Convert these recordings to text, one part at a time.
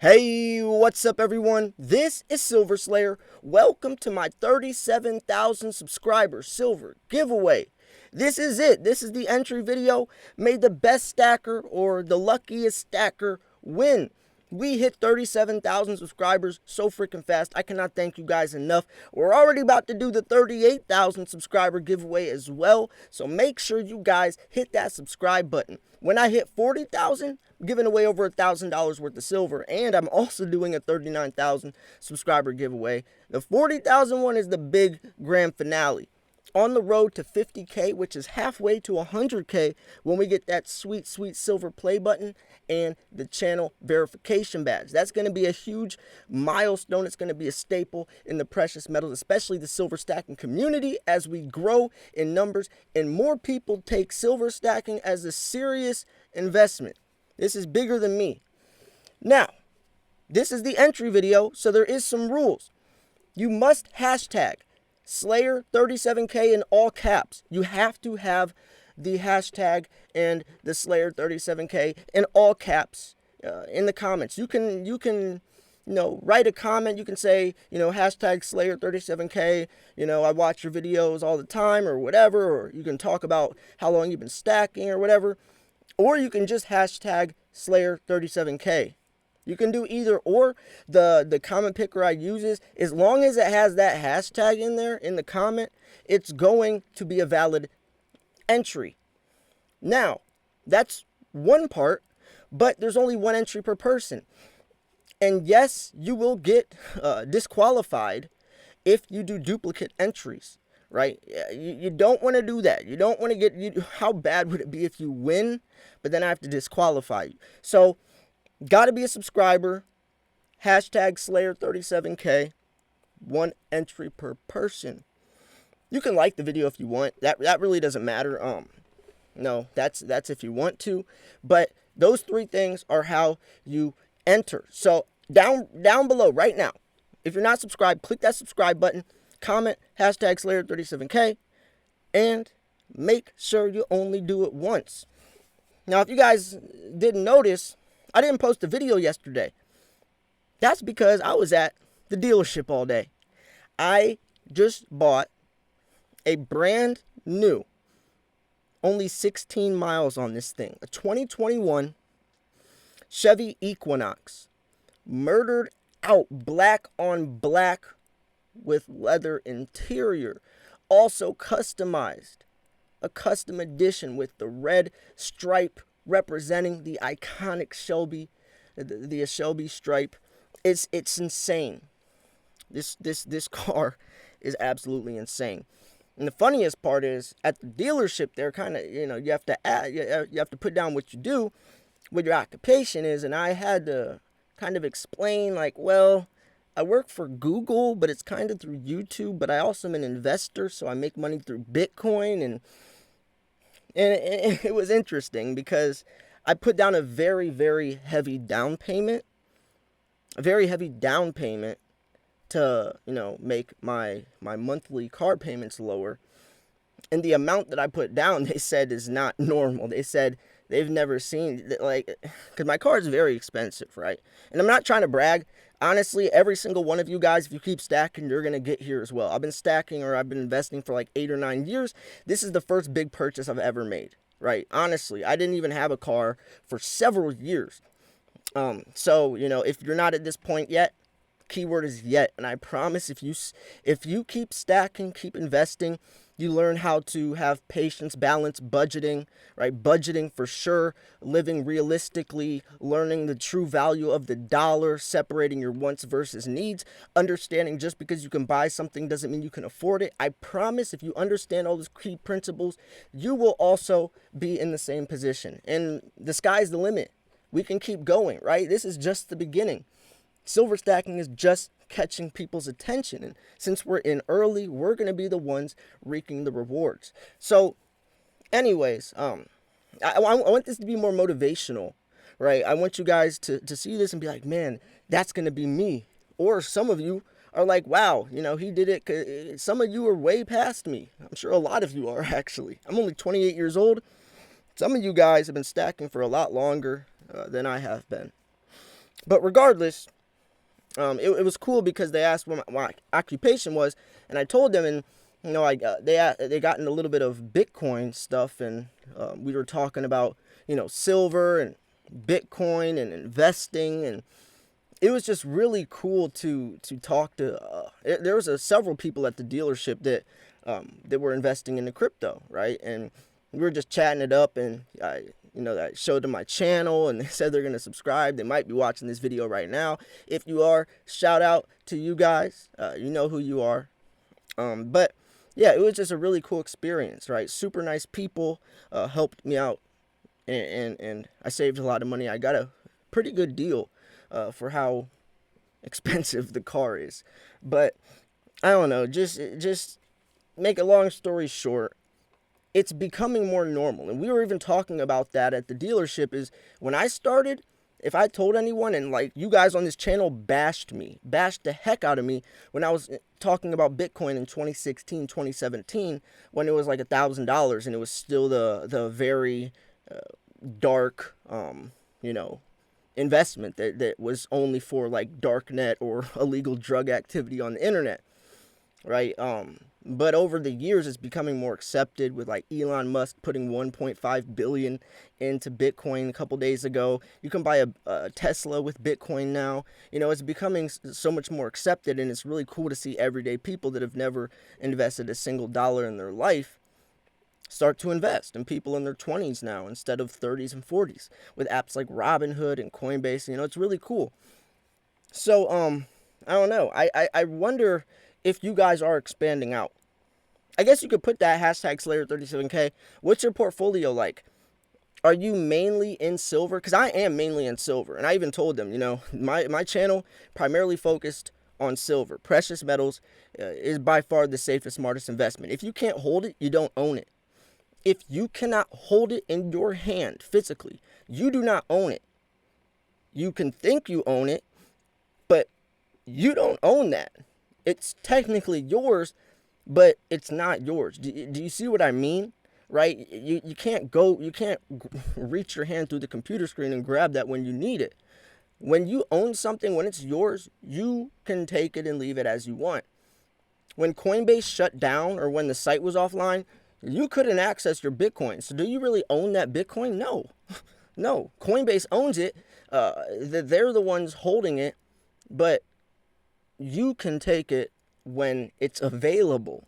Hey, what's up everyone? This is Silver Slayer. Welcome to my 37,000 subscriber silver giveaway. This is it. This is the entry video. May the best stacker or the luckiest stacker win. We hit 37,000 subscribers so freaking fast. I cannot thank you guys enough. We're already about to do the 38,000 subscriber giveaway as well. So make sure you guys hit that subscribe button. When I hit 40,000, I'm giving away over $1,000 worth of silver. And I'm also doing a 39,000 subscriber giveaway. The 40,000 one is the big grand finale. On the road to 50K, which is halfway to 100K when we get that sweet, sweet silver play button and the channel verification badge. That's going to be a huge milestone. It's going to be a staple in the precious metals, especially the silver stacking community, as we grow in numbers and more people take silver stacking as a serious investment. This is bigger than me. Now, this is the entry video, so there is some rules. You must hashtag Slayer37K in all caps. You have to have the hashtag and the Slayer37K in all caps in the comments. You can write a comment. You can say, hashtag Slayer37K. I watch your videos all the time or whatever. Or you can talk about how long you've been stacking or whatever. Or you can just hashtag Slayer37K. You can do either or. The comment picker I use, as long as it has that hashtag in there in the comment, it's going to be a valid entry. Now, that's one part, but there's only one entry per person. And yes, you will get disqualified if you do duplicate entries, right? You don't want to do that. You don't want to get, how bad would it be if you win, but then I have to disqualify you? So, got to be a subscriber, hashtag Slayer37K, one entry per person. You can like the video if you want. That really doesn't matter. No, that's if you want to. But those three things are how you enter. So down below right now, if you're not subscribed, click that subscribe button, comment hashtag Slayer37K, and make sure you only do it once. Now, if you guys didn't notice, I didn't post a video yesterday. That's because I was at the dealership all day. I just bought a brand new, only 16 miles on this thing, a 2021 Chevy Equinox, murdered out black on black with leather interior, also customized, a custom edition with the red stripe representing the iconic Shelby, the Shelby stripe. It's insane. This car is absolutely insane. And the funniest part is at the dealership, they're kind of, you have to add, you have to put down what you do, what your occupation is, and I had to kind of explain, like, well, I work for Google, but it's kind of through YouTube, but I also am an investor, so I make money through Bitcoin, and it was interesting because I put down a very, very heavy down payment. To, make my monthly car payments lower. And the amount that I put down, they said, is not normal. They said they've never seen, because my car is very expensive, right? And I'm not trying to brag. Honestly, every single one of you guys, if you keep stacking, you're going to get here as well. I've been stacking, or I've been investing for like 8 or 9 years. This is the first big purchase I've ever made, right? Honestly, I didn't even have a car for several years. So, if you're not at this point yet, keyword is yet. And I promise if you keep stacking, keep investing, you learn how to have patience, balance, budgeting, right? Budgeting for sure, living realistically, learning the true value of the dollar, separating your wants versus needs, understanding just because you can buy something doesn't mean you can afford it. I promise if you understand all those key principles, you will also be in the same position. And the sky's the limit. We can keep going, right? This is just the beginning. Silver stacking is just catching people's attention. And since we're in early, we're going to be the ones reaping the rewards. So anyways, I want this to be more motivational, right? I want you guys to see this and be like, man, that's going to be me. Or some of you are like, wow, he did it. Some of you are way past me. I'm sure a lot of you are, actually. I'm only 28 years old. Some of you guys have been stacking for a lot longer than I have been. But regardless, it was cool because they asked what my occupation was, and I told them, and they got in a little bit of Bitcoin stuff, and we were talking about silver and Bitcoin and investing, and it was just really cool to talk to. There was several people at the dealership that were investing in the crypto, right? And we were just chatting it up, and I showed them my channel, and they said they're gonna subscribe. They might be watching this video right now. If you are, shout out to you guys. You know who you are. But yeah, it was just a really cool experience, right? Super nice people, helped me out, and I saved a lot of money. I got a pretty good deal for how expensive the car is. But I don't know, just make a long story short, it's becoming more normal. And we were even talking about that at the dealership. Is when I started, if I told anyone, and like you guys on this channel bashed the heck out of me when I was talking about Bitcoin in 2016, 2017, when it was like $1,000 and it was still the very dark, investment that was only for like darknet or illegal drug activity on the internet, right? But over the years, it's becoming more accepted, with like Elon Musk putting 1.5 billion into Bitcoin a couple days ago. You can buy a Tesla with Bitcoin now. It's becoming so much more accepted, and it's really cool to see everyday people that have never invested a single dollar in their life start to invest, and people in their 20s now instead of 30s and 40s, with apps like Robinhood and Coinbase. It's really cool. So I don't know. I wonder if you guys are expanding out. I guess you could put that hashtag Slayer37K. What's your portfolio like? Are you mainly in silver? Because I am mainly in silver. And I even told them, my channel primarily focused on silver. Precious metals is by far the safest, smartest investment. If you can't hold it, you don't own it. If you cannot hold it in your hand physically, you do not own it. You can think you own it, but you don't own that. It's technically yours, but it's not yours. Do you see what I mean? Right? You can't reach your hand through the computer screen and grab that when you need it. When you own something, when it's yours, you can take it and leave it as you want. When Coinbase shut down, or when the site was offline, you couldn't access your Bitcoin. So do you really own that Bitcoin? No. No. Coinbase owns it. They're the ones holding it, but you can take it when it's available.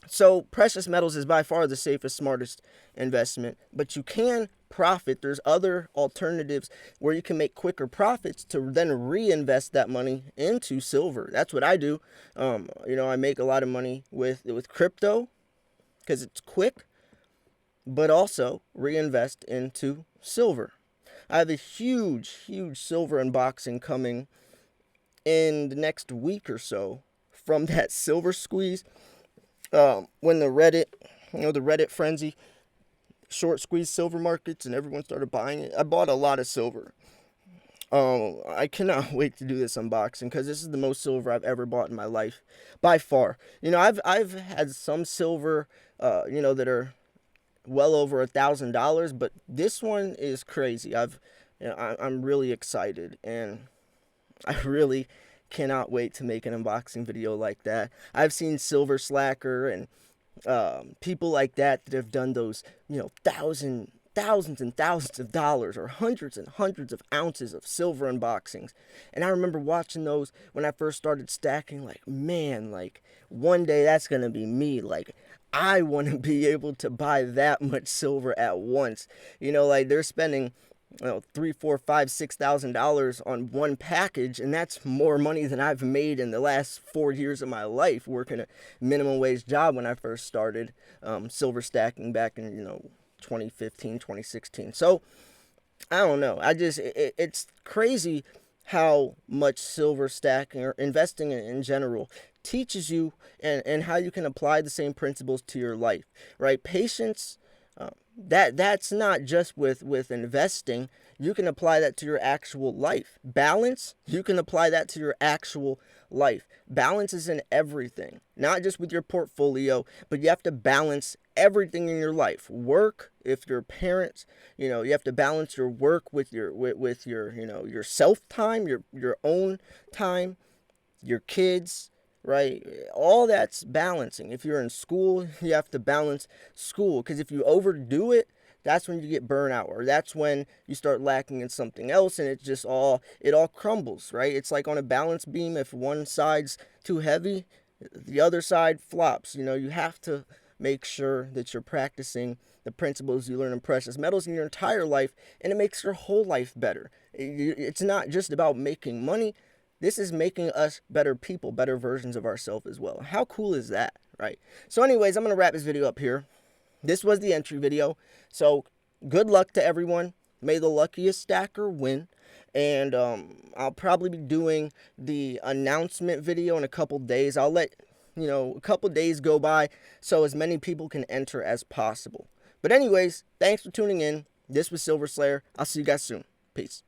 So precious metals is by far the safest, smartest investment, but you can profit. There's other alternatives where you can make quicker profits to then reinvest that money into silver. That's what I do. I make a lot of money with crypto because it's quick, but also reinvest into silver. I have a huge silver unboxing coming in the next week or so from that silver squeeze. When the Reddit frenzy, short squeeze silver markets, and everyone started buying it, I bought a lot of silver. I cannot wait to do this unboxing because this is the most silver I've ever bought in my life, by far. I've had some silver, that are well over $1,000, but this one is crazy. I'm really excited, and I really cannot wait to make an unboxing video like that. I've seen Silver Slacker and people like that have done those, thousands and thousands of dollars or hundreds and hundreds of ounces of silver unboxings. And I remember watching those when I first started stacking, like, man, like, one day that's going to be me. Like, I want to be able to buy that much silver at once. Like, they're spending $3,000, $4,000, $5,000, $6,000 on one package, and that's more money than I've made in the last 4 years of my life working a minimum wage job when I first started silver stacking back in 2015, 2016. So I don't know. It's crazy how much silver stacking or investing in general teaches you, and how you can apply the same principles to your life, right? Patience. That's not just with investing. you can apply that to your actual life. Balance, you can apply that to your actual life. Balance is in everything, not just with your portfolio, but you have to balance everything in your life. Work, if you're parents, you have to balance your work with your your self time, your own time, your kids, right? All that's balancing. If you're in school, you have to balance school, because if you overdo it, that's when you get burnout, or that's when you start lacking in something else, and it all crumbles, right? It's like on a balance beam. If one side's too heavy, the other side flops. You have to make sure that you're practicing the principles you learn in precious metals in your entire life, and it makes your whole life better. It's not just about making money. This is making us better people, better versions of ourselves as well. How cool is that, right? So anyways, I'm going to wrap this video up here. This was the entry video. So good luck to everyone. May the luckiest stacker win. And I'll probably be doing the announcement video in a couple days. I'll let a couple days go by so as many people can enter as possible. But anyways, thanks for tuning in. This was Silver Slayer. I'll see you guys soon. Peace.